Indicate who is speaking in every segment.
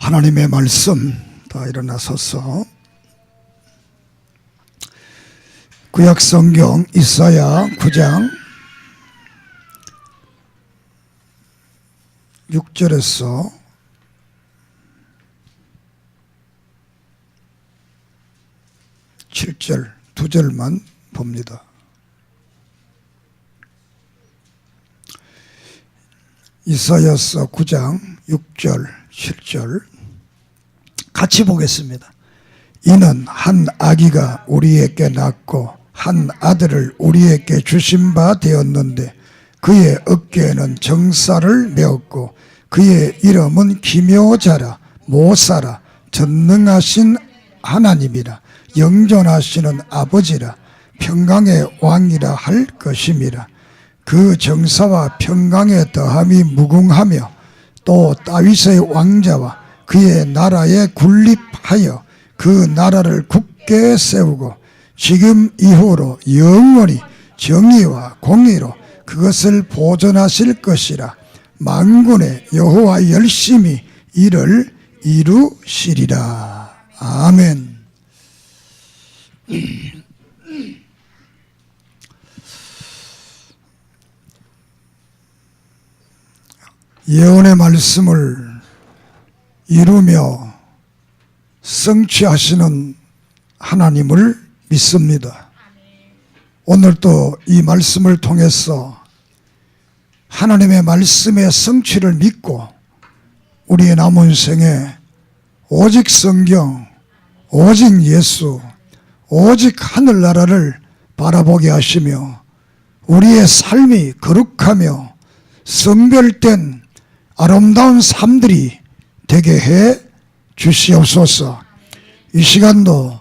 Speaker 1: 하나님의 말씀 다 일어나서서 구약성경 이사야 9장 6절에서 7절 두 절만 봅니다. 이사야서 9장 6절 7절 같이 보겠습니다. 이는 한 아기가 우리에게 낳고 한 아들을 우리에게 주신 바 되었는데 그의 어깨에는 정사를 메었고 그의 이름은 기묘자라 모사라 전능하신 하나님이라 영존하시는 아버지라 평강의 왕이라 할 것임이라. 그 정사와 평강의 더함이 무궁하며 또 다윗의 왕자와 그의 나라에 군립하여 그 나라를 굳게 세우고 지금 이후로 영원히 정의와 공의로 그것을 보존하실 것이라. 만군의 여호와 열심히 이를 이루시리라. 아멘. 예언의 말씀을 이루며 성취하시는 하나님을 믿습니다. 오늘도 이 말씀을 통해서 하나님의 말씀의 성취를 믿고 우리의 남은 생에 오직 성경, 오직 예수, 오직 하늘나라를 바라보게 하시며 우리의 삶이 거룩하며 성별된 아름다운 삶들이 되게 해 주시옵소서. 이 시간도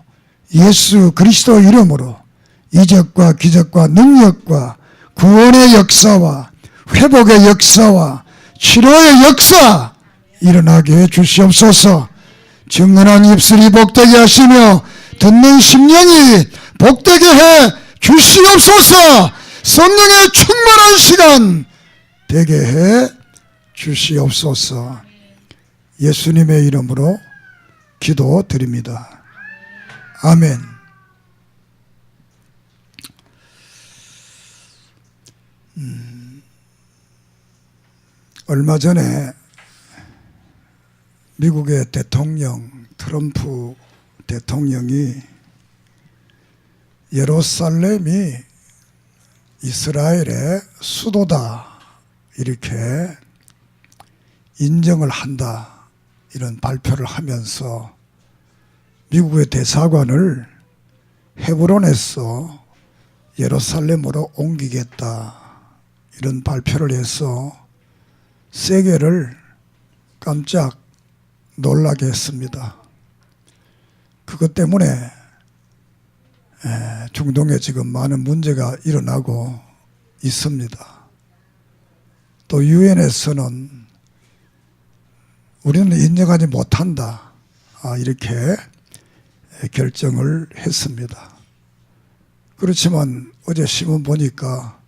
Speaker 1: 예수 그리스도 이름으로 이적과 기적과 능력과 구원의 역사와 회복의 역사와 치료의 역사 일어나게 해 주시옵소서. 증언한 입술이 복되게 하시며 듣는 심령이 복되게 해 주시옵소서. 성령의 충만한 시간 되게 해 주시옵소서. 예수님의 이름으로 기도드립니다. 아멘. 얼마 전에 미국의 대통령 트럼프 대통령이 예루살렘이 이스라엘의 수도다 이렇게 인정을 한다 이런 발표를 하면서 미국의 대사관을 헤브론에서 예루살렘으로 옮기겠다 이런 발표를 해서 세계를 깜짝 놀라게 했습니다. 그것 때문에 중동에 지금 많은 문제가 일어나고 있습니다. 또 유엔에서는 우리는 인정하지 못한다 이렇게 결정을 했습니다. 그렇지만 어제 신문 보니까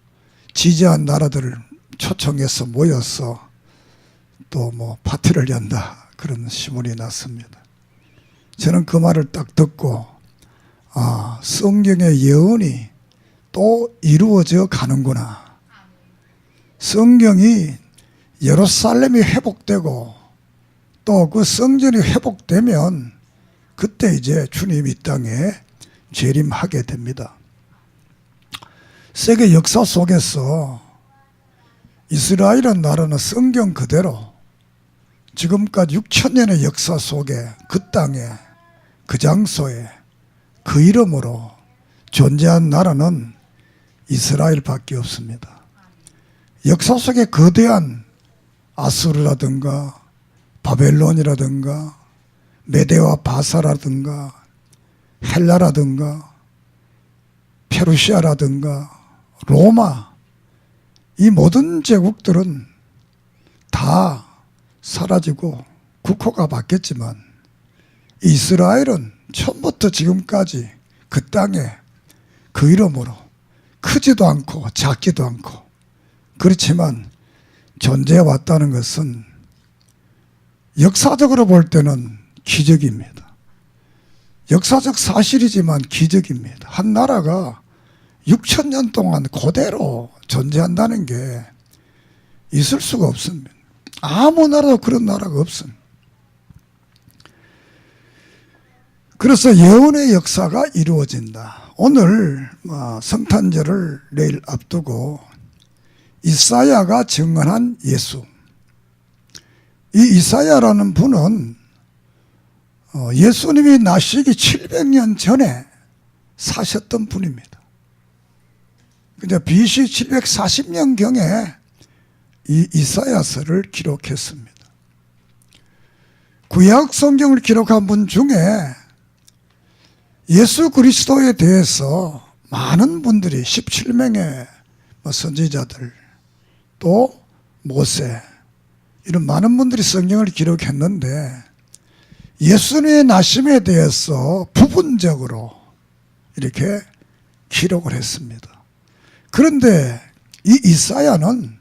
Speaker 1: 지지한 나라들을 초청해서 모여서 또 뭐 파티를 연다 그런 신문이 났습니다. 저는 그 말을 딱 듣고 성경의 예언이 또 이루어져 가는구나. 성경이 예루살렘이 회복되고 또 그 성전이 회복되면 그때 이제 주님 이 땅에 재림하게 됩니다. 세계 역사 속에서 이스라엘은 나라는 성경 그대로 지금까지 6,000년의 역사 속에 그 땅에 그 장소에 그 이름으로 존재한 나라는 이스라엘밖에 없습니다. 역사 속에 거대한 아수르라든가 바벨론이라든가 메데와 바사라든가 헬라라든가 페르시아라든가 로마 이 모든 제국들은 다 사라지고 국호가 바뀌었지만 이스라엘은 처음부터 지금까지 그 땅에 그 이름으로 크지도 않고 작지도 않고 그렇지만 존재해 왔다는 것은 역사적으로 볼 때는 기적입니다. 역사적 사실이지만 기적입니다. 한 나라가 6,000년 동안 그대로 존재한다는 게 있을 수가 없습니다. 아무 나라도 그런 나라가 없습니다. 그래서 예언의 역사가 이루어진다. 오늘 성탄절을 내일 앞두고 이사야가 증언한 예수, 이 이사야라는 분은 예수님이 나시기 700년 전에 사셨던 분입니다. 근데 BC 740년경에 이 이사야서를 기록했습니다. 구약 성경을 기록한 분 중에 예수 그리스도에 대해서 많은 분들이 17명의 선지자들, 또 모세, 이런 많은 분들이 성경을 기록했는데 예수님의 나심에 대해서 부분적으로 이렇게 기록을 했습니다. 그런데 이 이사야는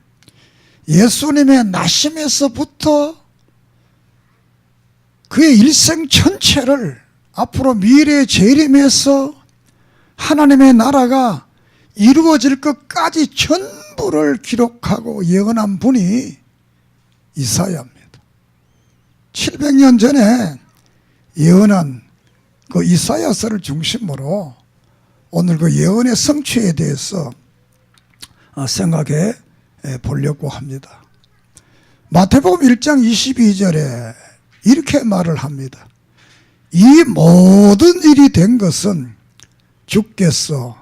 Speaker 1: 예수님의 나심에서부터 그의 일생 전체를 앞으로 미래의 재림에서 하나님의 나라가 이루어질 것까지 전부를 기록하고 예언한 분이 이사야입니다. 700년 전에 예언한 그 이사야서를 중심으로 오늘 그 예언의 성취에 대해서 생각해 보려고 합니다. 마태복음 1장 22절에 이렇게 말을 합니다. 이 모든 일이 된 것은 주께서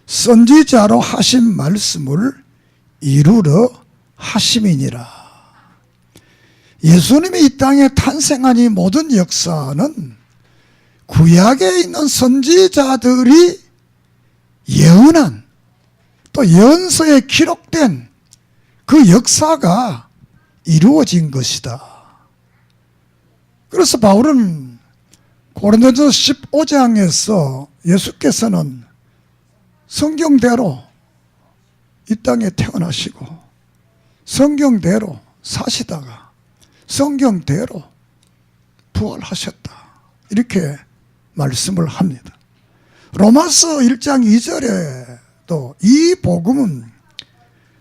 Speaker 1: 선지자로 하신 말씀을 이루려 하심이니라. 예수님이 이 땅에 탄생한 이 모든 역사는 구약에 있는 선지자들이 예언한, 또 예언서에 기록된 그 역사가 이루어진 것이다. 그래서 바울은 고린도전서 15장에서 예수께서는 성경대로 이 땅에 태어나시고 성경대로 사시다가 성경대로 부활하셨다, 이렇게 말씀을 합니다. 로마서 1장 2절에도 이 복음은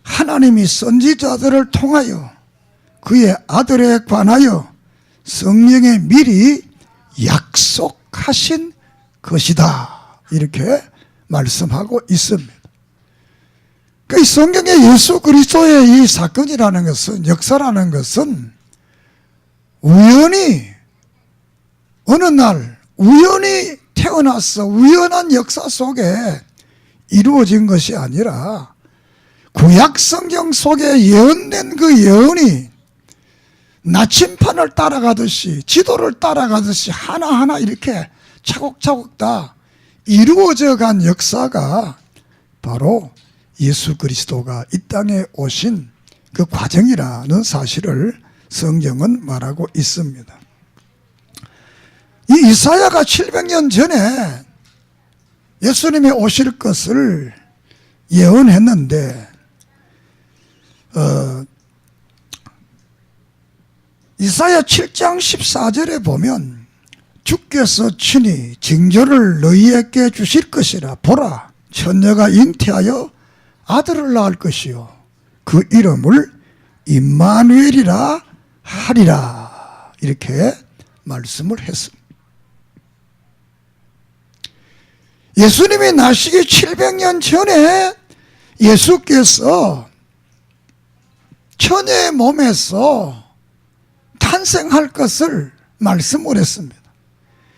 Speaker 1: 하나님이 선지자들을 통하여 그의 아들에 관하여 성령에 미리 약속하신 것이다, 이렇게 말씀하고 있습니다. 그 성경의 예수 그리스도의 이 사건이라는 것은, 역사라는 것은 우연히 어느 날 우연히 태어나서 우연한 역사 속에 이루어진 것이 아니라 구약 성경 속에 예언된 그 예언이 나침판을 따라가듯이, 지도를 따라가듯이 하나하나 이렇게 차곡차곡 다 이루어져 간 역사가 바로 예수 그리스도가 이 땅에 오신 그 과정이라는 사실을 성경은 말하고 있습니다. 이 이사야가 700년 전에 예수님이 오실 것을 예언했는데 이사야 7장 14절에 보면 주께서 친히 징조를 너희에게 주실 것이라. 보라, 처녀가 잉태하여 아들을 낳을 것이요 그 이름을 임마누엘이라 하리라, 이렇게 말씀을 했습니다. 예수님이 나시기 700년 전에 예수께서 처녀의 몸에서 탄생할 것을 말씀을 했습니다.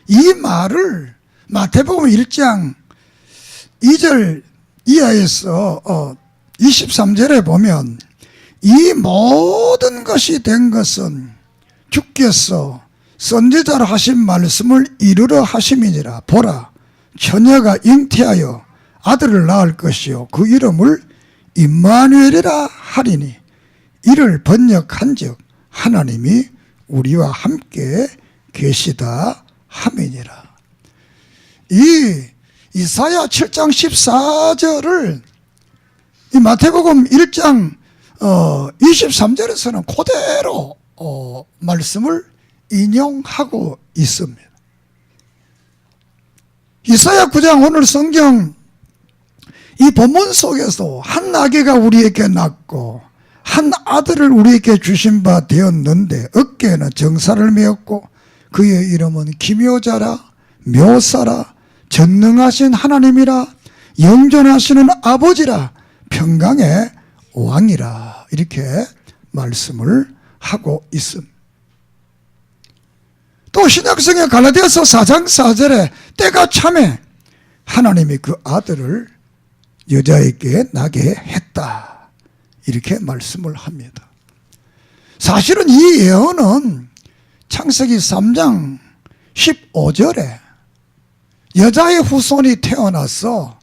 Speaker 1: 이 말을 마태복음 1장 2절 이하에서 23절에 보면 이 모든 것이 된 것은 주께서 선지자로 하신 말씀을 이루려 하심이니라. 보라, 처녀가 잉태하여 아들을 낳을 것이요 그 이름을 임마누엘이라 하리니 이를 번역한즉 하나님이 우리와 함께 계시다 함이니라. 이 이사야 7장 14절을 이 마태복음 1장 23절에서는 그대로 말씀을 인용하고 있습니다. 이사야 9장 오늘 성경 이 본문 속에서 한 아기가 우리에게 낳고 한 아들을 우리에게 주신 바 되었는데 어깨에는 정사를 메었고 그의 이름은 기묘자라 묘사라 전능하신 하나님이라 영존하시는 아버지라 평강의 왕이라 이렇게 말씀을 하고 있습니다. 또 신약성의 갈라디아서 4장 4절에 때가 참에 하나님이 그 아들을 여자에게 나게 했다 이렇게 말씀을 합니다. 사실은 이 예언은 창세기 3장 15절에 여자의 후손이 태어나서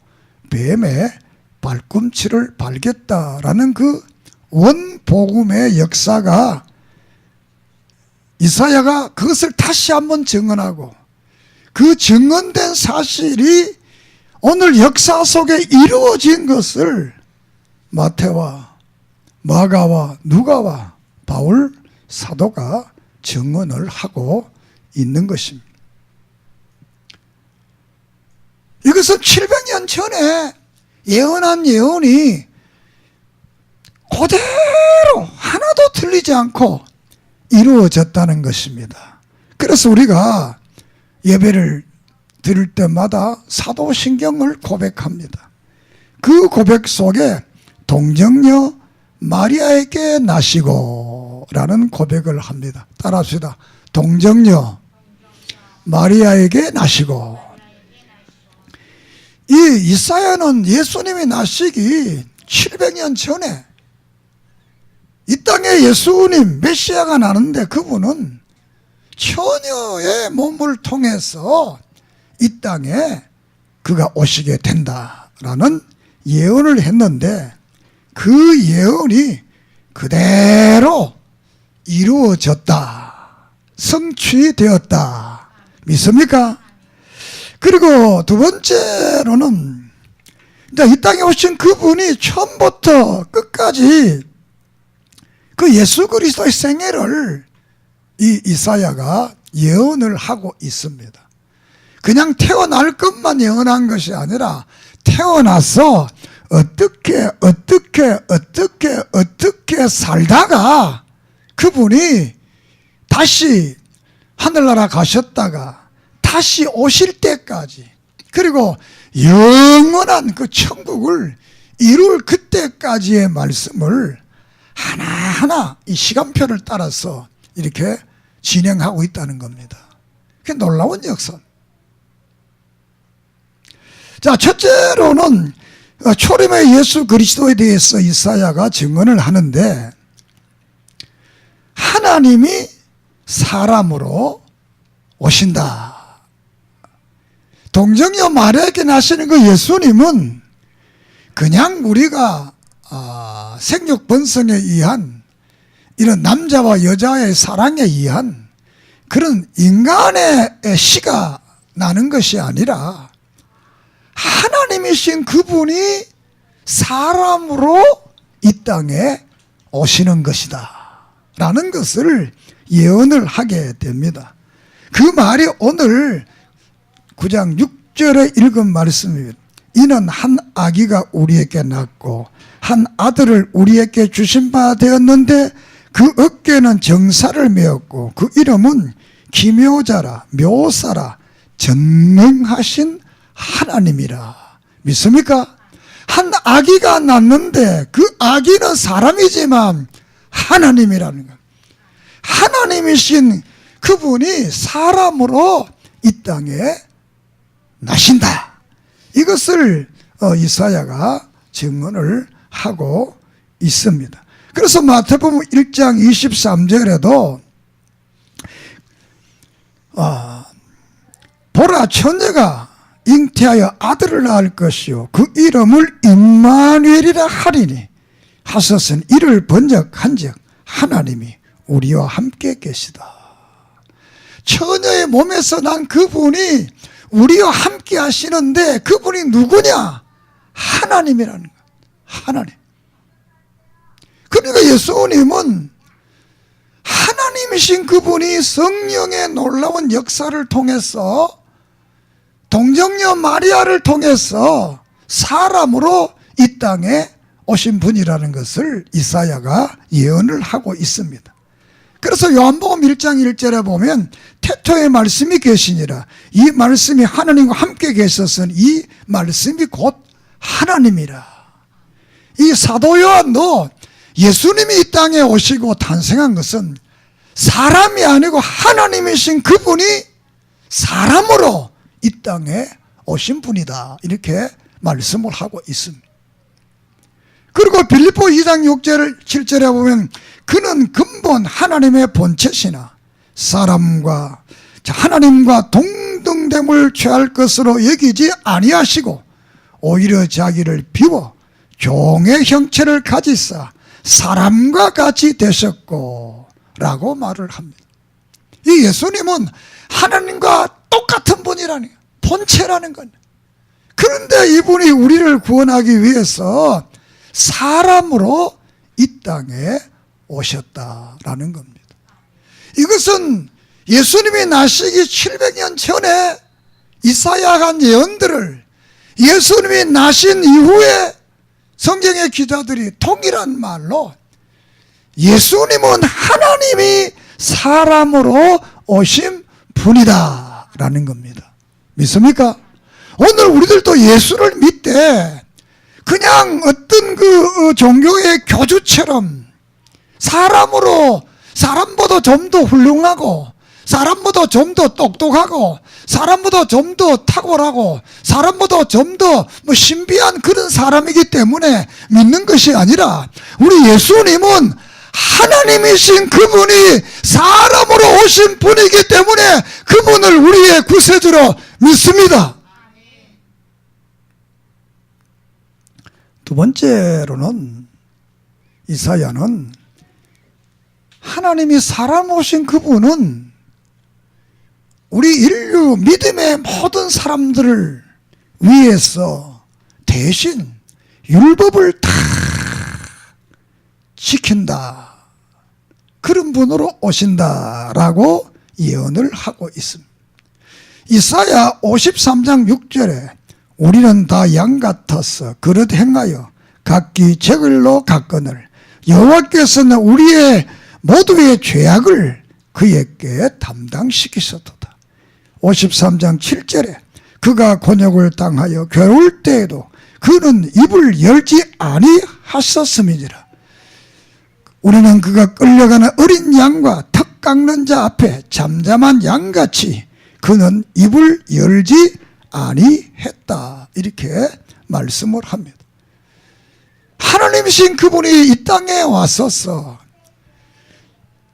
Speaker 1: 뱀의 발꿈치를 밟겠다라는 그 원복음의 역사가 이사야가 그것을 다시 한번 증언하고 그 증언된 사실이 오늘 역사 속에 이루어진 것을 마태와 마가와 누가와 바울 사도가 증언을 하고 있는 것입니다. 이것은 700년 전에 예언한 예언이 그대로 하나도 틀리지 않고 이루어졌다는 것입니다. 그래서 우리가 예배를 드릴 때마다 사도신경을 고백합니다. 그 고백 속에 동정녀 마리아에게 나시고 라는 고백을 합니다. 따라합시다. 동정녀 마리아에게 나시고. 이 이사야는 예수님이 나시기 700년 전에 이 땅에 예수님 메시아가 나는데 그분은 처녀의 몸을 통해서 이 땅에 그가 오시게 된다라는 예언을 했는데 그 예언이 그대로 이루어졌다. 성취되었다. 믿습니까? 그리고 두 번째로는 이 땅에 오신 그분이 처음부터 끝까지 그 예수 그리스도의 생애를 이 이사야가 예언을 하고 있습니다. 그냥 태어날 것만 예언한 것이 아니라 태어나서 어떻게 살다가 그분이 다시 하늘나라 가셨다가 다시 오실 때까지 그리고 영원한 그 천국을 이룰 그때까지의 말씀을 하나하나 이 시간표를 따라서 이렇게 진행하고 있다는 겁니다. 그게 놀라운 역사. 자, 첫째로는 초림의 예수 그리스도에 대해서 이사야가 증언을 하는데 하나님이 사람으로 오신다. 동정녀 마리아에게 나시는 그 예수님은 그냥 우리가 생육 번성에 의한 이런 남자와 여자의 사랑에 의한 그런 인간의 시가 나는 것이 아니라 하나님이신 그분이 사람으로 이 땅에 오시는 것이다 라는 것을 예언을 하게 됩니다. 그 말이 오늘 9장 6절에 읽은 말씀입니다. 이는 한 아기가 우리에게 낳고 한 아들을 우리에게 주신 바 되었는데 그 어깨에는 정사를 메었고 그 이름은 기묘자라 묘사라 전능하신 하나님이라. 믿습니까? 한 아기가 낳는데 그 아기는 사람이지만 하나님이라는 것. 하나님이신 그분이 사람으로 이 땅에 나신다. 이것을 이사야가 증언을 하고 있습니다. 그래서 마태복음 1장 23절에도 보라 처녀가 잉태하여 아들을 낳을 것이요 그 이름을 임마누엘이라 하리니 하셨은 이를 번역한즉 하나님이 우리와 함께 계시다. 처녀의 몸에서 난 그분이 우리와 함께 하시는데 그분이 누구냐? 하나님이라는 것. 하나님. 그러니까 예수님은 하나님 하나님이신 그분이 성령의 놀라운 역사를 통해서 동정녀 마리아를 통해서 사람으로 이 땅에 오신 분이라는 것을 이사야가 예언을 하고 있습니다. 그래서 요한복음 1장 1절에 보면 태초에 말씀이 계시니라, 이 말씀이 하나님과 함께 계셨으니 이 말씀이 곧 하나님이라. 이 사도 요한도 예수님이 이 땅에 오시고 탄생한 것은 사람이 아니고 하나님이신 그분이 사람으로 이 땅에 오신 분이다, 이렇게 말씀을 하고 있습니다. 그리고 빌립보 2장 6절 7절에 보면 그는 근본 하나님의 본체시나 하나님과 동등됨을 취할 것으로 여기지 아니하시고 오히려 자기를 비워 종의 형체를 가지사 사람과 같이 되셨고 라고 말을 합니다. 이 예수님은 하나님과 똑같은 분이라는 거예요. 본체라는 건. 그런데 이분이 우리를 구원하기 위해서 사람으로 이 땅에 오셨다라는 겁니다. 이것은 예수님이 나시기 700년 전에 이사야가 한 예언들을 예수님이 나신 이후에 성경의 기자들이 동일한 말로 예수님은 하나님이 사람으로 오신 분이다 라는 겁니다. 믿습니까? 오늘 우리들도 예수를 믿되 그냥 어떤 그 종교의 교주처럼 사람보다 좀 더 훌륭하고 사람보다 좀 더 똑똑하고 사람보다 좀 더 탁월하고 사람보다 좀 더 신비한 그런 사람이기 때문에 믿는 것이 아니라 우리 예수님은 하나님이신 그분이 사람으로 오신 분이기 때문에 그분을 우리의 구세주로 믿습니다. 두 번째로는 이사야는 하나님이 사람 오신 그분은 우리 인류 믿음의 모든 사람들을 위해서 대신 율법을 다 지킨다, 그런 분으로 오신다라고 예언을 하고 있습니다. 이사야 53장 6절에 우리는 다 양 같아서 그릇 행하여 각기 제 길로 갔거늘 여호와께서는 우리의 모두의 죄악을 그에게 담당시키셨도다. 53장 7절에 그가 곤욕을 당하여 괴로울 때에도 그는 입을 열지 아니하셨음이니라. 우리는 그가 끌려가는 어린 양과 턱 깎는 자 앞에 잠잠한 양같이 그는 입을 열지 아니했다, 이렇게 말씀을 합니다. 하나님이신 그분이 이 땅에 왔어서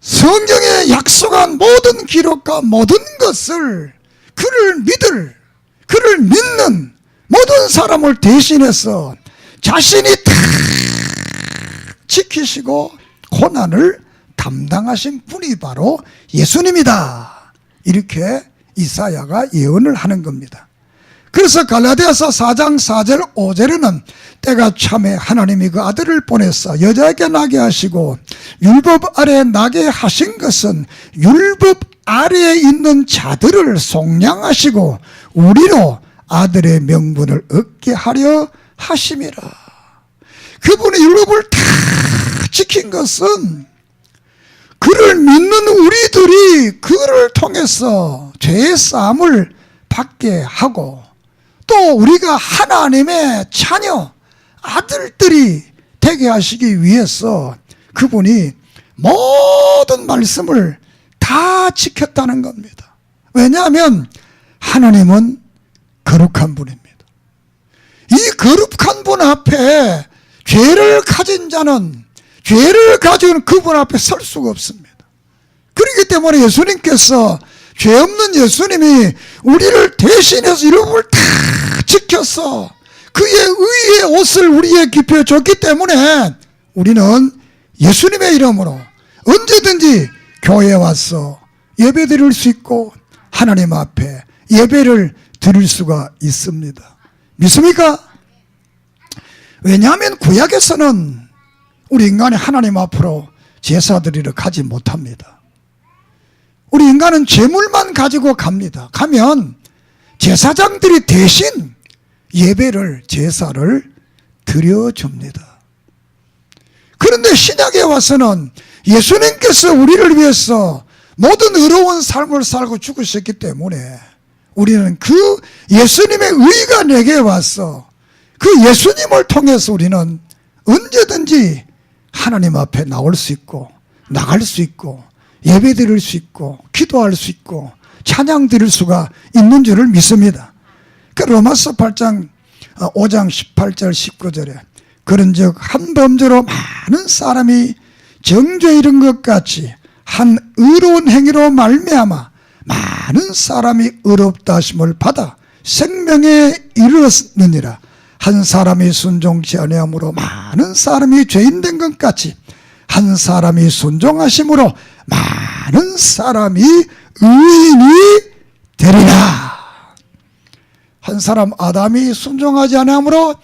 Speaker 1: 성경에 약속한 모든 기록과 모든 것을 그를 믿는 모든 사람을 대신해서 자신이 다 지키시고 고난을 담당하신 분이 바로 예수님이다, 이렇게 이사야가 예언을 하는 겁니다. 그래서 갈라디아서 4장 4절 5절에는 때가 참에 하나님이 그 아들을 보내사 여자에게 나게 하시고 율법 아래에 나게 하신 것은 율법 아래에 있는 자들을 속량하시고 우리로 아들의 명분을 얻게 하려 하심이라. 그분의 율법을 다 지킨 것은 그를 믿는 우리들이 그를 통해서 죄의 사함을 받게 하고 또 우리가 하나님의 자녀 아들들이 되게 하시기 위해서 그분이 모든 말씀을 다 지켰다는 겁니다. 왜냐하면 하나님은 거룩한 분입니다. 이 거룩한 분 앞에 죄를 가진 자는 죄를 가지고 그분 앞에 설 수가 없습니다. 그렇기 때문에 예수님께서 죄 없는 예수님이 우리를 대신해서 율법을 다 지켜서 그의 의의 옷을 우리에게 입혀줬기 때문에 우리는 예수님의 이름으로 언제든지 교회에 와서 예배 드릴 수 있고 하나님 앞에 예배를 드릴 수가 있습니다. 믿습니까? 왜냐하면 구약에서는 우리 인간이 하나님 앞으로 제사 드리러 가지 못합니다. 우리 인간은 재물만 가지고 갑니다. 가면 제사장들이 대신 예배를, 제사를 드려줍니다. 그런데 신약에 와서는 예수님께서 우리를 위해서 모든 의로운 삶을 살고 죽으셨기 때문에 우리는 그 예수님의 의가 내게 와서 그 예수님을 통해서 우리는 언제든지 하나님 앞에 나올 수 있고 나갈 수 있고 예배 드릴 수 있고 기도할 수 있고 찬양 드릴 수가 있는 줄을 믿습니다. 그 로마서 8장 5장 18절 19절에 그런즉 한 범죄로 많은 사람이 정죄에 이른 것 같이 한 의로운 행위로 말미암아 많은 사람이 의롭다 하심을 받아 생명에 이르렀느니라. 한 사람이 순종치 아니함으로 많은 사람이 죄인 된 것 같이 한 사람이 순종하심으로 많은 사람이 의인이 되리라. 한 사람 아담이 순종하지 아니함으로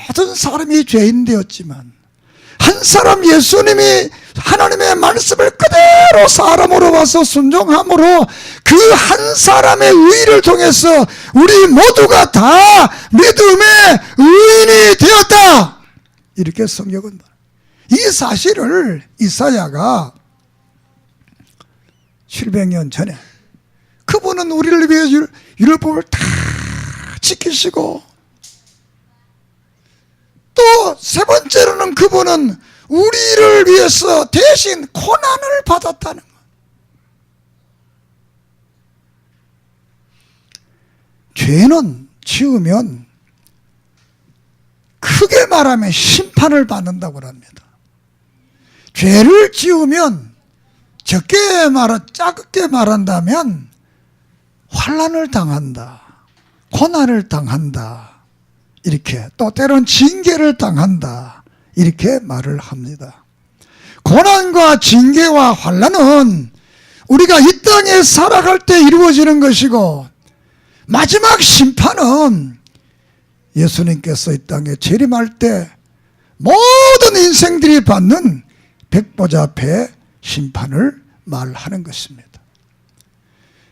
Speaker 1: 모든 사람이 죄인 되었지만 한 사람 예수님이 하나님의 말씀을 그대로 사람으로 와서 순종함으로 그 한 사람의 의를 통해서 우리 모두가 다 믿음의 의인이 되었다. 이렇게 성경은 말합니다. 이 사실을 이사야가 700년 전에 그분은 우리를 위해 율법을 다 지키시고 또 세 번째로는 그분은 우리를 위해서 대신 고난을 받았다는 것. 죄는 지으면 크게 말하면 심판을 받는다고 합니다. 죄를 지으면 작게 말한다면 환난을 당한다, 고난을 당한다, 이렇게 또 때론 징계를 당한다, 이렇게 말을 합니다. 고난과 징계와 환난은 우리가 이 땅에 살아갈 때 이루어지는 것이고 마지막 심판은 예수님께서 이 땅에 재림할 때 모든 인생들이 받는 백보자 앞에 심판을 말하는 것입니다.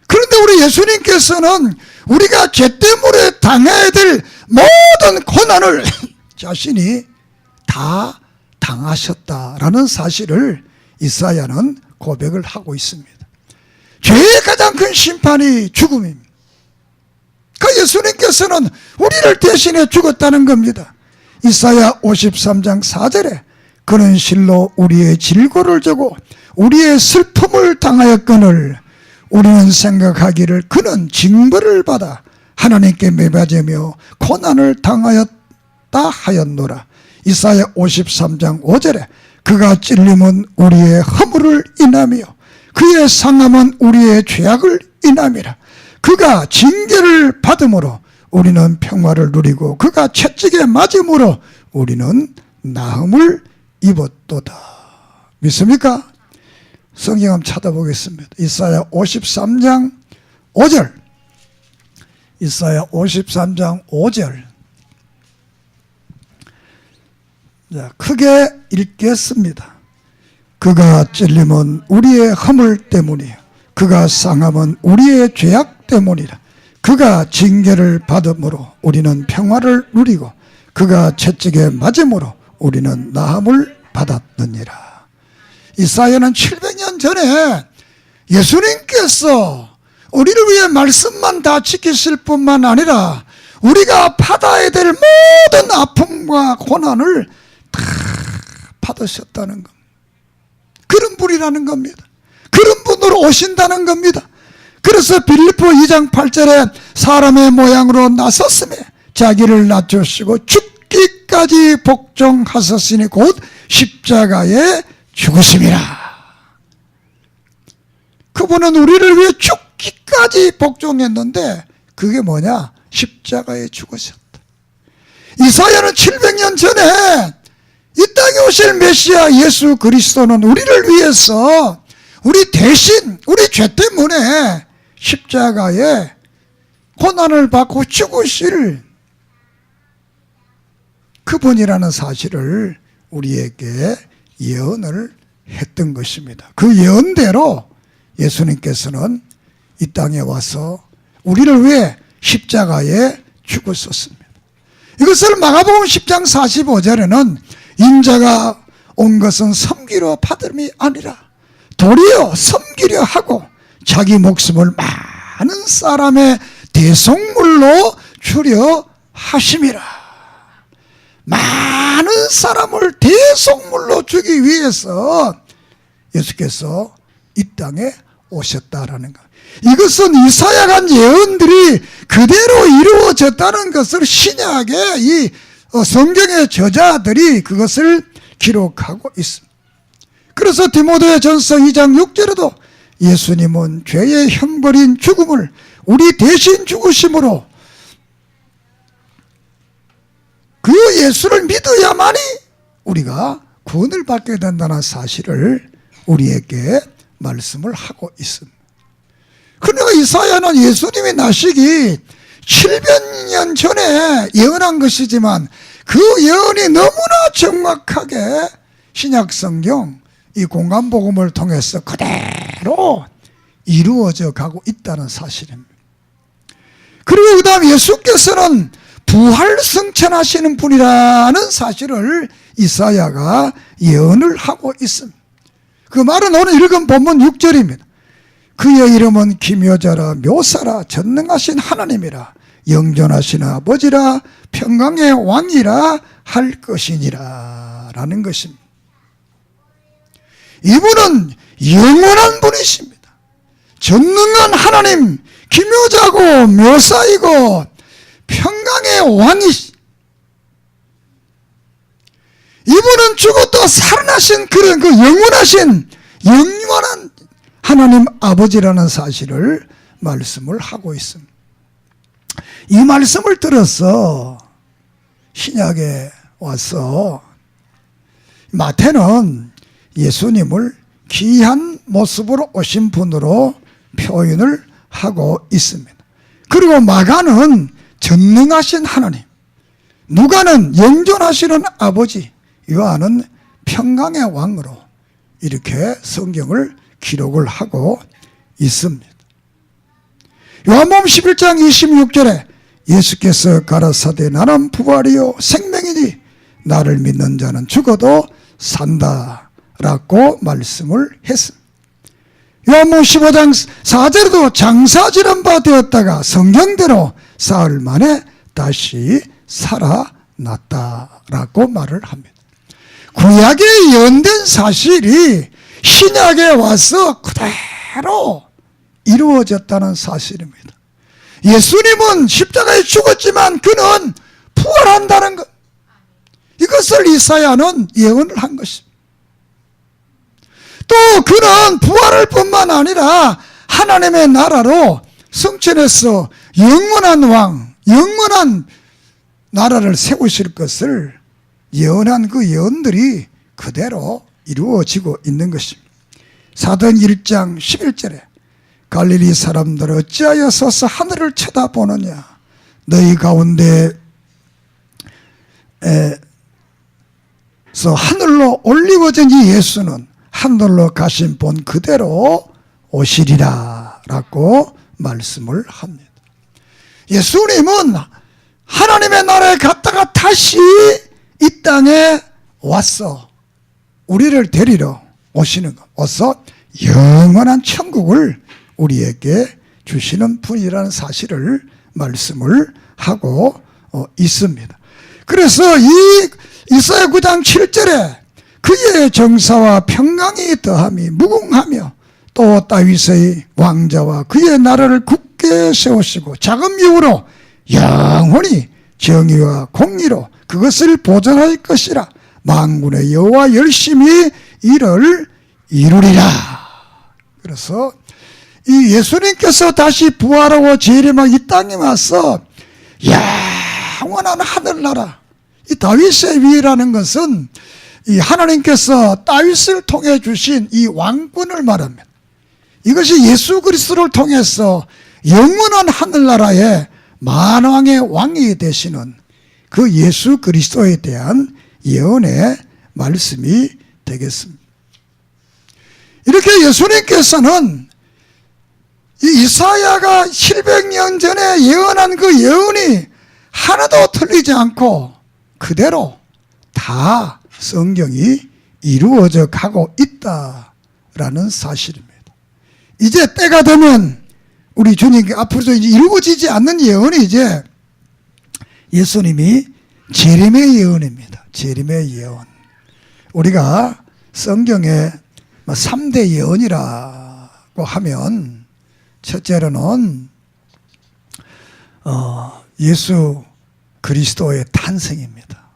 Speaker 1: 그런데 우리 예수님께서는 우리가 죄 때문에 당해야 될 모든 고난을 자신이 다 당하셨다라는 사실을 이사야는 고백을 하고 있습니다. 죄의 가장 큰 심판이 죽음입니다. 그 예수님께서는 우리를 대신해 죽었다는 겁니다. 이사야 53장 4절에 그는 실로 우리의 질고를 져고 우리의 슬픔을 당하였거늘 우리는 생각하기를 그는 징벌을 받아 하나님께 매맞으며 고난을 당하였다 하였노라. 이사야 53장 5절에 그가 찔림은 우리의 허물을 인하며 그의 상함은 우리의 죄악을 인함이라. 그가 징계를 받음으로 우리는 평화를 누리고 그가 채찍에 맞음으로 우리는 나음을 입었도다. 믿습니까? 성경 한번 찾아보겠습니다. 이사야 53장 5절. 이사야 53장 5절. 자, 크게 읽겠습니다. 그가 찔림은 우리의 허물 때문이요 그가 상함은 우리의 죄악 때문이라. 그가 징계를 받음으로 우리는 평화를 누리고 그가 채찍에 맞음으로 우리는 나음을 받았느니라. 이사야는 700년 전에 예수님께서 우리를 위해 말씀만 다 지키실 뿐만 아니라 우리가 받아야 될 모든 아픔과 고난을 다 받으셨다는 겁니다. 그런 분이라는 겁니다. 그런 분으로 오신다는 겁니다. 그래서 빌립보 2장 8절에 사람의 모양으로 나섰으며 자기를 낮추시고 죽기까지 복종하셨으니 곧 십자가에 죽으심이라. 그분은 우리를 위해 죽기까지 복종했는데 그게 뭐냐? 십자가에 죽으셨다. 이사야는 700년 전에 이 땅에 오실 메시아 예수 그리스도는 우리를 위해서 우리 대신 우리 죄 때문에 십자가에 고난을 받고 죽으실 그분이라는 사실을 우리에게 예언을 했던 것입니다. 그 예언대로 예수님께서는 이 땅에 와서 우리를 위해 십자가에 죽으셨습니다. 이것을 마가복음 10장 45절에는 인자가 온 것은 섬기려 받음이 아니라 도리어 섬기려 하고 자기 목숨을 많은 사람의 대속물로 주려 하심이라. 많은 사람을 대속물로 주기 위해서 예수께서 이 땅에 오셨다라는 것. 이것은 이사야가 한 예언들이 그대로 이루어졌다는 것을 신약의 이 성경의 저자들이 그것을 기록하고 있습니다. 그래서 디모데전서 2장 6절에도 예수님은 죄의 형벌인 죽음을 우리 대신 죽으심으로 그 예수를 믿어야만이 우리가 구원을 받게 된다는 사실을 우리에게 말씀을 하고 있습니다. 그러니까 이사야는 예수님이 나시기 700년 전에 예언한 것이지만 그 예언이 너무나 정확하게 신약성경 이 공간복음을 통해서 그대로 이루어져 가고 있다는 사실입니다. 그리고 그 다음 예수께서는 부활승천하시는 분이라는 사실을 이사야가 예언을 하고 있습니다. 그 말은 오늘 읽은 본문 6절입니다. 그의 이름은 기묘자라 묘사라 전능하신 하나님이라 영존하신 아버지라 평강의 왕이라 할 것이니라 라는 것입니다. 이분은 영원한 분이십니다. 전능한 하나님, 기묘자고 묘사이고 평강의 왕이시. 이분은 죽었다 살아나신 그런 그 영원한 하나님 아버지라는 사실을 말씀을 하고 있습니다. 이 말씀을 들어서 신약에 와서 마태는 예수님을 귀한 모습으로 오신 분으로 표현을 하고 있습니다. 그리고 마가는 전능하신 하나님, 누가는 영존하시는 아버지, 요한은 평강의 왕으로 이렇게 성경을 기록을 하고 있습니다. 요한복음 11장 26절에 예수께서 가라사대 나는 부활이요 생명이니 나를 믿는 자는 죽어도 산다라고 말씀을 했습니다. 요한복음 15장 4절에도 장사지른 바 되었다가 성경대로 사흘 만에 다시 살아났다라고 말을 합니다. 구약에 예언된 사실이 신약에 와서 그대로 이루어졌다는 사실입니다. 예수님은 십자가에 죽었지만 그는 부활한다는 것, 이것을 이사야는 예언을 한 것입니다. 또 그는 부활할 뿐만 아니라 하나님의 나라로 성천해서 영원한 왕, 영원한 나라를 세우실 것을 예언한 그 예언들이 그대로 이루어지고 있는 것입니다. 사도행 1장 11절에 갈릴리 사람들 어찌하여 서서 하늘을 쳐다보느냐, 너희 가운데서 하늘로 올리워진 이 예수는 하늘로 가신 본 그대로 오시리라 라고 말씀을 합니다. 예수님은 하나님의 나라에 갔다가 다시 이 땅에 와서 우리를 데리러 오시는 것, 와서 영원한 천국을 우리에게 주시는 분이라는 사실을 말씀을 하고 있습니다. 그래서 이 이사야 9장 7절에 그의 정사와 평강이 더함이 무궁하며 또 다윗의 왕자와 그의 나라를 굳게 세우시고 자금유로 영원히 정의와 공의로 그것을 보존할 것이라 만군의 여호와 열심히 이를 이루리라. 그래서 이 예수님께서 다시 부활하고 재림하고 이 땅에 와서 영원한 하늘나라, 이 다윗의 위라는 것은 이 하나님께서 다윗을 통해 주신 이 왕권을 말합니다. 이것이 예수 그리스도를 통해서 영원한 하늘나라의 만왕의 왕이 되시는 그 예수 그리스도에 대한 예언의 말씀이 되겠습니다. 이렇게 예수님께서는 이 이사야가 700년 전에 예언한 그 예언이 하나도 틀리지 않고 그대로 다 성경이 이루어져 가고 있다라는 사실입니다. 이제 때가 되면 우리 주님께 앞으로 이제 이루어지지 않는 예언이 이제 예수님이 재림의 예언입니다. 재림의 예언. 우리가 성경의 3대 예언이라고 하면 첫째로는 예수 그리스도의 탄생입니다.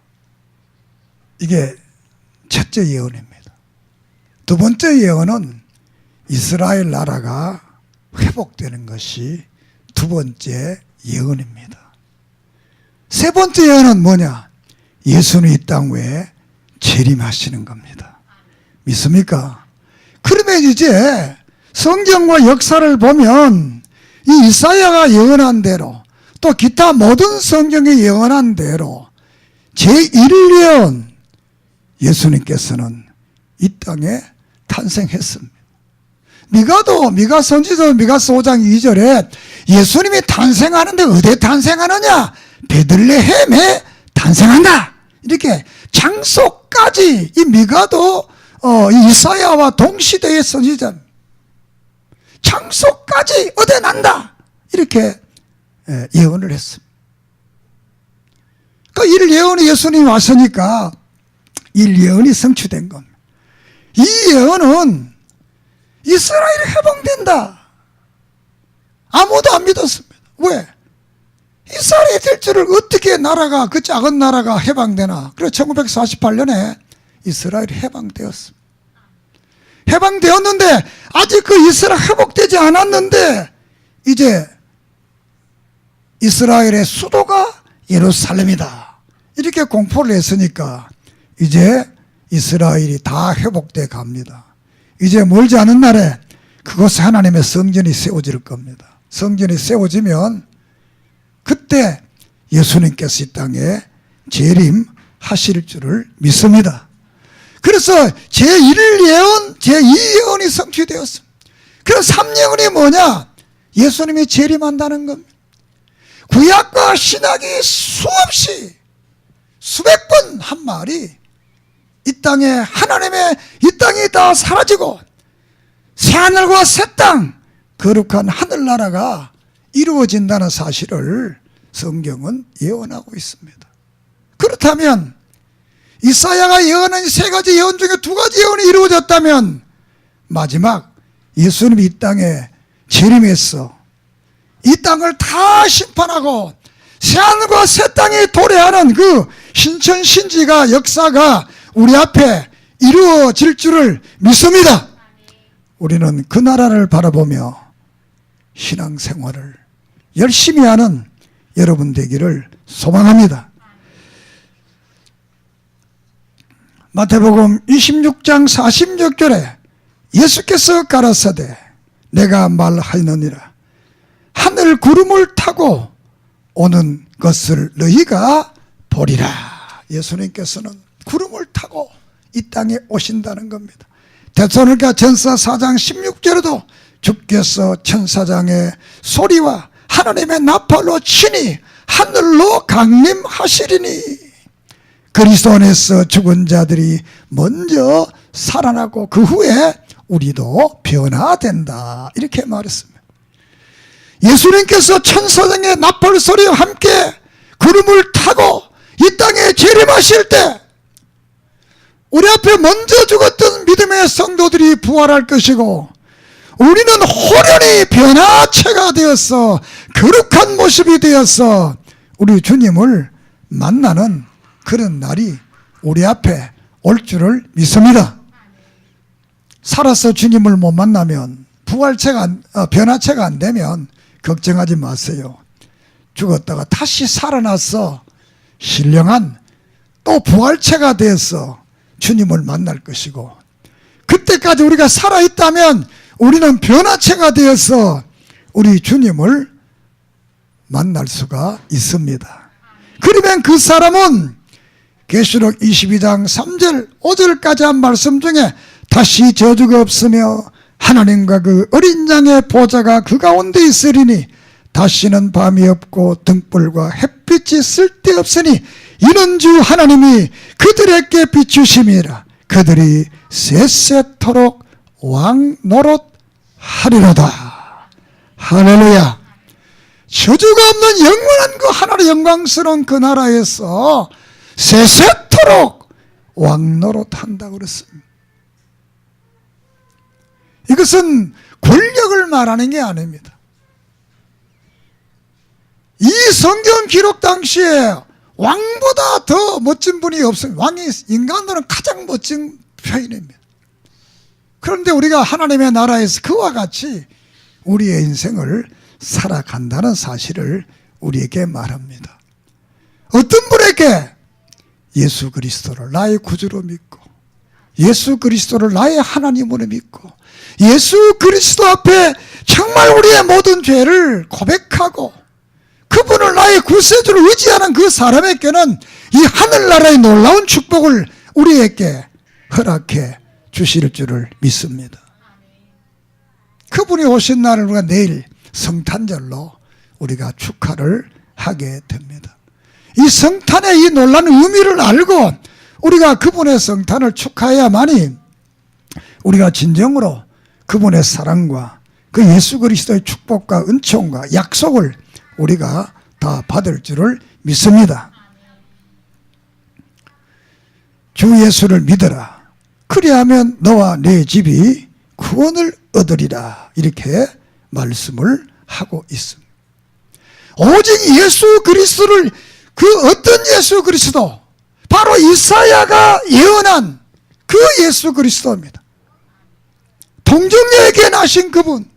Speaker 1: 이게 첫째 예언입니다. 두 번째 예언은 이스라엘 나라가 회복되는 것이 두 번째 예언입니다. 세 번째 예언은 뭐냐? 예수는 이 땅 위에 재림하시는 겁니다. 믿습니까? 그러면 이제 성경과 역사를 보면 이 이사야가 예언한 대로 또 기타 모든 성경이 예언한 대로 제1예언 예수님께서는 이 땅에 탄생했습니다. 미가 선지서 미가서 5장 2절에 예수님이 탄생하는데 어디에 탄생하느냐? 베들레헴에 탄생한다. 이렇게 장소까지 이 미가도 이사야와 동시대의 선지자 장소까지 어디에 난다. 이렇게 예언을 했습니다. 그 일 예언이 예수님이 왔으니까 일 예언이 성취된 겁니다. 이 예언은 이스라엘이 해방된다. 아무도 안 믿었습니다. 왜? 이스라엘이 될 줄을 어떻게 나라가 그 작은 나라가 해방되나. 그래서 1948년에 이스라엘이 해방되었습니다. 해방되었는데 아직 그 이스라엘 회복되지 않았는데 이제 이스라엘의 수도가 예루살렘이다. 이렇게 공포를 했으니까 이제 이스라엘이 다 회복돼 갑니다. 이제 멀지 않은 날에 그곳에 하나님의 성전이 세워질 겁니다. 성전이 세워지면 그때 예수님께서 이 땅에 재림하실 줄을 믿습니다. 그래서 제1예언, 제2예언이 성취되었습니다. 그래서 3예언이 뭐냐? 예수님이 재림한다는 겁니다. 구약과 신약이 수없이 수백 번 한 말이 이 땅에 하나님의 이 땅이 다 사라지고 새하늘과 새 땅 거룩한 하늘나라가 이루어진다는 사실을 성경은 예언하고 있습니다. 그렇다면 이사야가 예언한 세 가지 예언 중에 두 가지 예언이 이루어졌다면 마지막 예수님이 이 땅에 재림해서 이 땅을 다 심판하고 새하늘과 새 땅이 도래하는 그 신천신지가 역사가 우리 앞에 이루어질 줄을 믿습니다. 우리는 그 나라를 바라보며 신앙생활을 열심히 하는 여러분 되기를 소망합니다. 마태복음 26장 46절에 예수께서 가라사대 내가 말하노니라 하늘 구름을 타고 오는 것을 너희가 보리라. 예수님께서는 구름을 타고 이 땅에 오신다는 겁니다. 데살로니가 전서 4장 16절에도 주께서 천사장의 소리와 하나님의 나팔로 친히 하늘로 강림하시리니 그리스도 안에서 죽은 자들이 먼저 살아나고 그 후에 우리도 변화된다. 이렇게 말했습니다. 예수님께서 천사장의 나팔 소리와 함께 구름을 타고 이 땅에 재림하실 때 우리 앞에 먼저 죽었던 믿음의 성도들이 부활할 것이고 우리는 호련히 변화체가 되어서 거룩한 모습이 되어서 우리 주님을 만나는 그런 날이 우리 앞에 올 줄을 믿습니다. 살아서 주님을 못 만나면 변화체가 안 되면 걱정하지 마세요. 죽었다가 다시 살아나서 신령한 또 부활체가 되어서 주님을 만날 것이고 그때까지 우리가 살아있다면 우리는 변화체가 되어서 우리 주님을 만날 수가 있습니다. 그러면 그 사람은 계시록 22장 3절 5절까지 한 말씀 중에 다시 저주가 없으며 하나님과 그 어린 양의 보좌가 그 가운데 있으리니 다시는 밤이 없고 등불과 햇빛이 쓸데없으니 이는 주 하나님이 그들에게 비추심이라. 그들이 세세토록 왕노릇하리로다. 할렐루야. 저주가 없는 영원한 그 하나님의 영광스러운 그 나라에서 세세토록 왕노릇한다고 그랬습니다. 이것은 권력을 말하는 게 아닙니다. 이 성경 기록 당시에 왕보다 더 멋진 분이 없습니다. 왕이 인간들은 가장 멋진 표현입니다. 그런데 우리가 하나님의 나라에서 그와 같이 우리의 인생을 살아간다는 사실을 우리에게 말합니다. 어떤 분에게 예수 그리스도를 나의 구주로 믿고 예수 그리스도를 나의 하나님으로 믿고 예수 그리스도 앞에 정말 우리의 모든 죄를 고백하고 그분을 나의 구세주로 의지하는 그 사람에게는 이 하늘나라의 놀라운 축복을 우리에게 허락해 주실 줄을 믿습니다. 그분이 오신 날을 우리가 내일 성탄절로 우리가 축하를 하게 됩니다. 이 성탄의 이 놀라운 의미를 알고 우리가 그분의 성탄을 축하해야만이 우리가 진정으로 그분의 사랑과 그 예수 그리스도의 축복과 은총과 약속을 우리가 다 받을 줄을 믿습니다. 주 예수를 믿어라. 그리하면 너와 내 집이 구원을 얻으리라. 이렇게 말씀을 하고 있습니다. 오직 예수 그리스도를 그 어떤 예수 그리스도? 바로 이사야가 예언한 그 예수 그리스도입니다. 동정녀에게 나신 그분,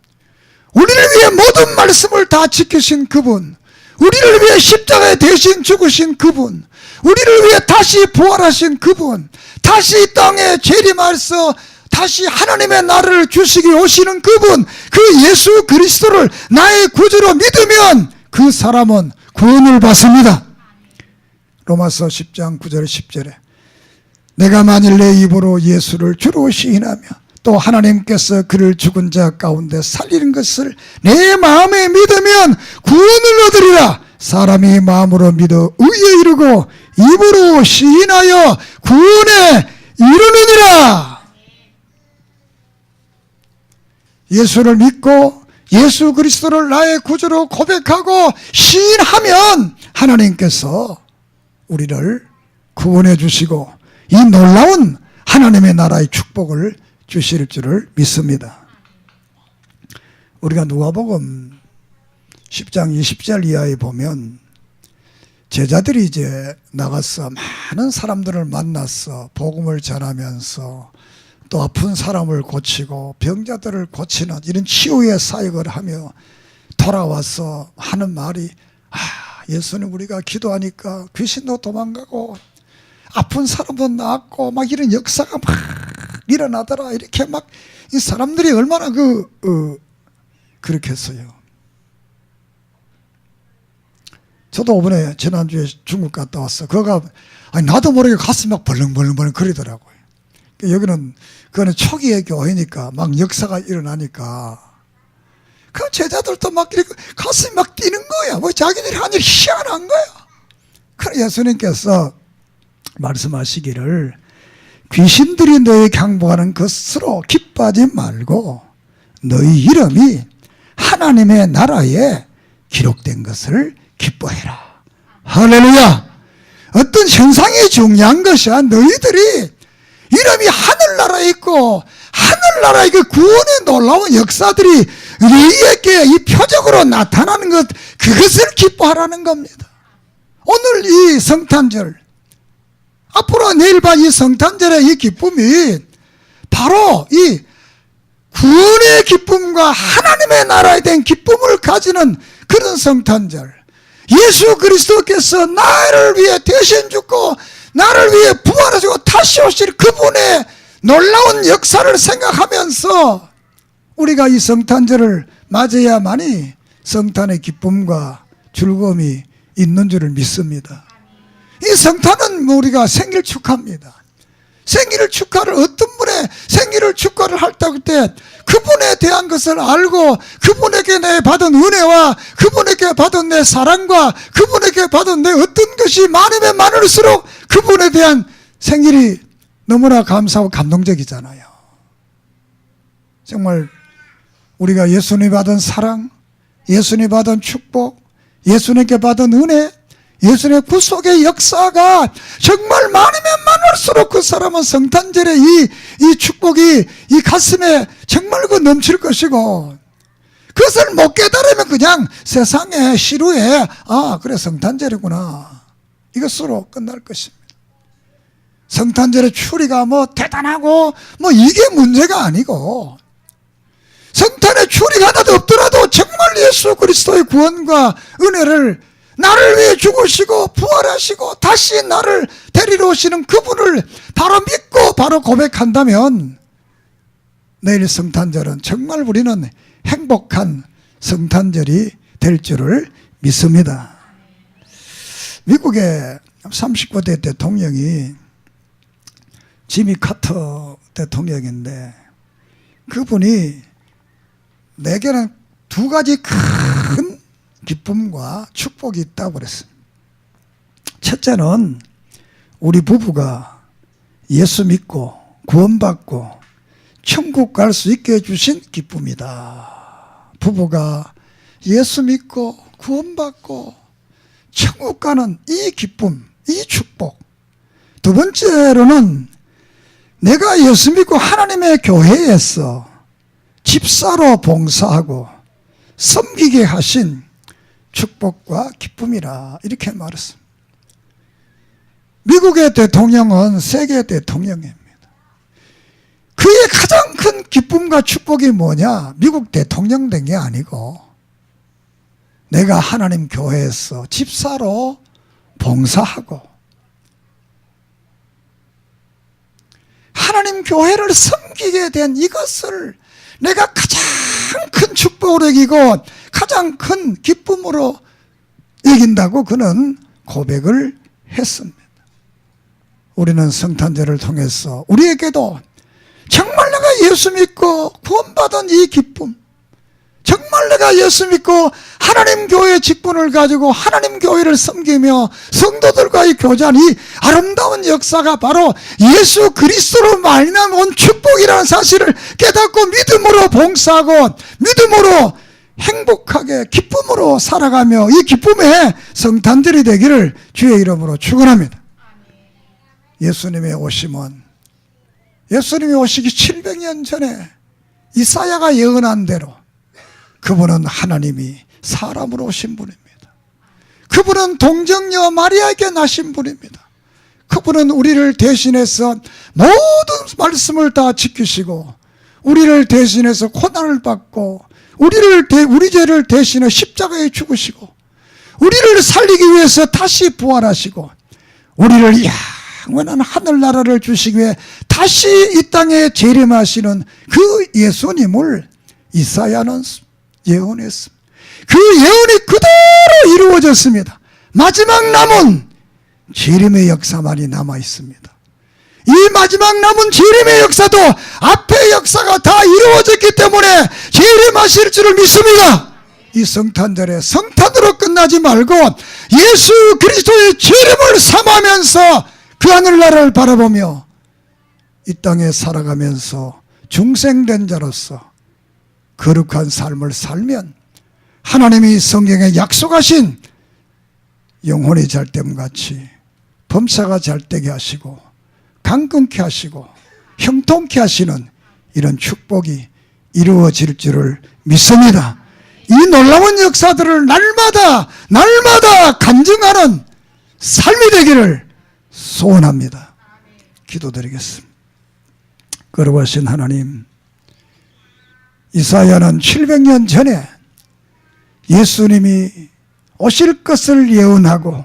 Speaker 1: 우리를 위해 모든 말씀을 다 지키신 그분, 우리를 위해 십자가에 대신 죽으신 그분, 우리를 위해 다시 부활하신 그분, 다시 이 땅에 재림하셔서 다시 하나님의 나라를 주시기 오시는 그분, 그 예수 그리스도를 나의 구주로 믿으면 그 사람은 구원을 받습니다. 로마서 10장 9절 10절에 내가 만일 내 입으로 예수를 주로 시인하며 또 하나님께서 그를 죽은 자 가운데 살리는 것을 내 마음에 믿으면 구원을 얻으리라. 사람이 마음으로 믿어 의에 이르고 입으로 시인하여 구원에 이르느니라. 예수를 믿고 예수 그리스도를 나의 구주로 고백하고 시인하면 하나님께서 우리를 구원해 주시고 이 놀라운 하나님의 나라의 축복을 주실 줄을 믿습니다. 우리가 누가복음 10장 20절 이하에 보면 제자들이 이제 나가서 많은 사람들을 만나서 복음을 전하면서 또 아픈 사람을 고치고 병자들을 고치는 이런 치유의 사역을 하며 돌아와서 하는 말이 예수님 우리가 기도하니까 귀신도 도망가고 아픈 사람도 낫고 막 이런 역사가 막 일어나더라. 이렇게 막 이 사람들이 얼마나 그렇게 했어요. 저도 이번에 지난주에 중국 갔다 왔어. 그거가 나도 모르게 가슴이 막 벌렁벌렁 거리더라고요. 여기는 그거는 초기의 교회니까 막 역사가 일어나니까 그 제자들도 막 이렇게 가슴이 막 뛰는 거야. 뭐 자기들이 한 일이 희한한 거야. 그래서 예수님께서 말씀하시기를 귀신들이 너에게 항복하는 것으로 기뻐하지 말고 너희 이름이 하나님의 나라에 기록된 것을 기뻐해라. 할렐루야. 어떤 현상이 중요한 것이야. 너희들이 이름이 하늘나라에 있고 하늘나라의 그 구원의 놀라운 역사들이 너희에게 이 표적으로 나타나는 것, 그것을 기뻐하라는 겁니다. 오늘 이 성탄절, 앞으로 내일 봐 이 성탄절의 이 기쁨이 바로 이 구원의 기쁨과 하나님의 나라에 대한 기쁨을 가지는 그런 성탄절. 예수 그리스도께서 나를 위해 대신 죽고 나를 위해 부활하시고 다시 오실 그분의 놀라운 역사를 생각하면서 우리가 이 성탄절을 맞아야만이 성탄의 기쁨과 즐거움이 있는 줄을 믿습니다. 이 성탄은 우리가 생일 축하합니다. 생일 축하를 어떤 분의 그분의 생일을 축하를 할 때 그분에 대한 것을 알고 그분에게 내 받은 은혜와 그분에게 받은 내 사랑과 그분에게 받은 내 어떤 것이 많으면 많을수록 그분에 대한 생일이 너무나 감사하고 감동적이잖아요. 정말 우리가 예수님 받은 사랑, 예수님 받은 축복, 예수님께 받은 은혜, 예수님의 구속의 역사가 정말 많으면 많을수록 그 사람은 성탄절에 이 축복이 이 가슴에 정말 그 넘칠 것이고, 그것을 못 깨달으면 그냥 세상의 시루에 그래 성탄절이구나 이것으로 끝날 것입니다. 성탄절의 추리가 뭐 대단하고 뭐 이게 문제가 아니고, 성탄의 추리가 하나도 없더라도 정말 예수 그리스도의 구원과 은혜를 나를 위해 죽으시고 부활하시고 다시 나를 데리러 오시는 그분을 바로 믿고 바로 고백한다면 내일 성탄절은 정말 우리는 행복한 성탄절이 될 줄을 믿습니다. 미국의 39대 대통령이 지미 카터 대통령인데, 그분이 내게는 두 가지 큰 기쁨과 축복이 있다고 그랬습니다. 첫째는 우리 부부가 예수 믿고 구원받고 천국 갈 수 있게 해주신 기쁨이다. 부부가 예수 믿고 구원받고 천국 가는 이 기쁨, 이 축복. 두 번째로는 내가 예수 믿고 하나님의 교회에서 집사로 봉사하고 섬기게 하신 축복과 기쁨이라, 이렇게 말했습니다. 미국의 대통령은 세계 대통령입니다. 그의 가장 큰 기쁨과 축복이 뭐냐? 미국 대통령 된 게 아니고 내가 하나님 교회에서 집사로 봉사하고 하나님 교회를 섬기게 된 이것을 내가 가장 큰 축복으로 여기고 가장 큰 기쁨으로 여긴다고 그는 고백을 했습니다. 우리는 성탄절을 통해서 우리에게도 정말 내가 예수 믿고 구원받은 이 기쁨, 정말 내가 예수 믿고 하나님 교회의 직분을 가지고 하나님 교회를 섬기며 성도들과의 교제한 이 아름다운 역사가 바로 예수 그리스도로 말미암아 온 축복이라는 사실을 깨닫고 믿음으로 봉사하고 믿음으로 행복하게 기쁨으로 살아가며 이 기쁨의 성탄절이 되기를 주의 이름으로 축원합니다. 예수님이 오시기 700년 전에 이사야가 예언한 대로 그분은 하나님이 사람으로 오신 분입니다. 그분은 동정녀 마리아에게 나신 분입니다. 그분은 우리를 대신해서 모든 말씀을 다 지키시고 우리를 대신해서 고난을 받고 우리 죄를 대신해 십자가에 죽으시고 우리를 살리기 위해서 다시 부활하시고 우리를 영원한 하늘나라를 주시기 위해 다시 이 땅에 재림하시는 그 예수님을 이사야는 예언했습니다. 그 예언이 그대로 이루어졌습니다. 마지막 남은 재림의 역사만이 남아 있습니다. 이 마지막 남은 재림의 역사도 앞의 역사가 다 이루어졌기 때문에 재림하실 줄을 믿습니다. 이 성탄절에 성탄으로 끝나지 말고 예수 그리스도의 재림을 삼으면서 그 하늘나라를 바라보며 이 땅에 살아가면서 중생된 자로서 거룩한 삶을 살면 하나님이 성경에 약속하신 영혼이 잘됨같이 범사가 잘되게 하시고 강 끊게 하시고 형통케 하시는 이런 축복이 이루어질 줄을 믿습니다. 이 놀라운 역사들을 날마다 간증하는 삶이 되기를 소원합니다. 기도드리겠습니다. 거룩하신 하나님, 이사야는 700년 전에 예수님이 오실 것을 예언하고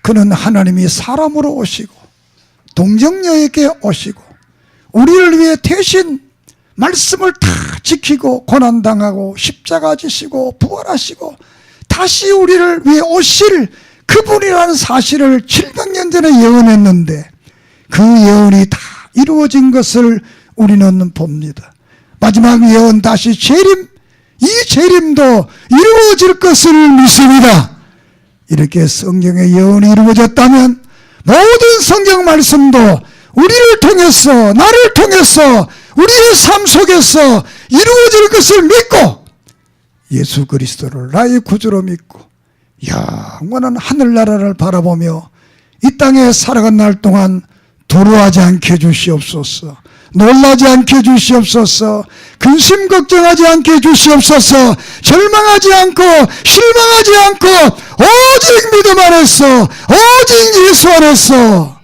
Speaker 1: 그는 하나님이 사람으로 오시고 동정녀에게 오시고 우리를 위해 대신 말씀을 다 지키고 고난당하고 십자가 지시고 부활하시고 다시 우리를 위해 오실 그분이라는 사실을 700년 전에 예언했는데 그 예언이 다 이루어진 것을 우리는 봅니다. 마지막 예언 다시 재림, 이 재림도 이루어질 것을 믿습니다. 이렇게 성경의 예언이 이루어졌다면 모든 성경 말씀도 우리를 통해서, 나를 통해서, 우리의 삶 속에서 이루어질 것을 믿고 예수 그리스도를 나의 구주로 믿고 영원한 하늘나라를 바라보며 이 땅에 살아간 날 동안 두려워하지 않게 해주시옵소서. 놀라지 않게 해주시옵소서. 근심 걱정하지 않게 해주시옵소서. 절망하지 않고 실망하지 않고 오직 믿음 안에서, 오직 예수 안에서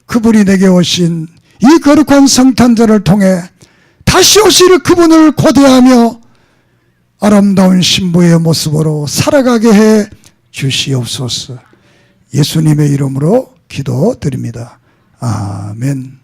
Speaker 1: 그분이 내게 오신 이 거룩한 성탄절을 통해 다시 오실 그분을 고대하며 아름다운 신부의 모습으로 살아가게 해 주시옵소서. 예수님의 이름으로 기도드립니다. 아멘.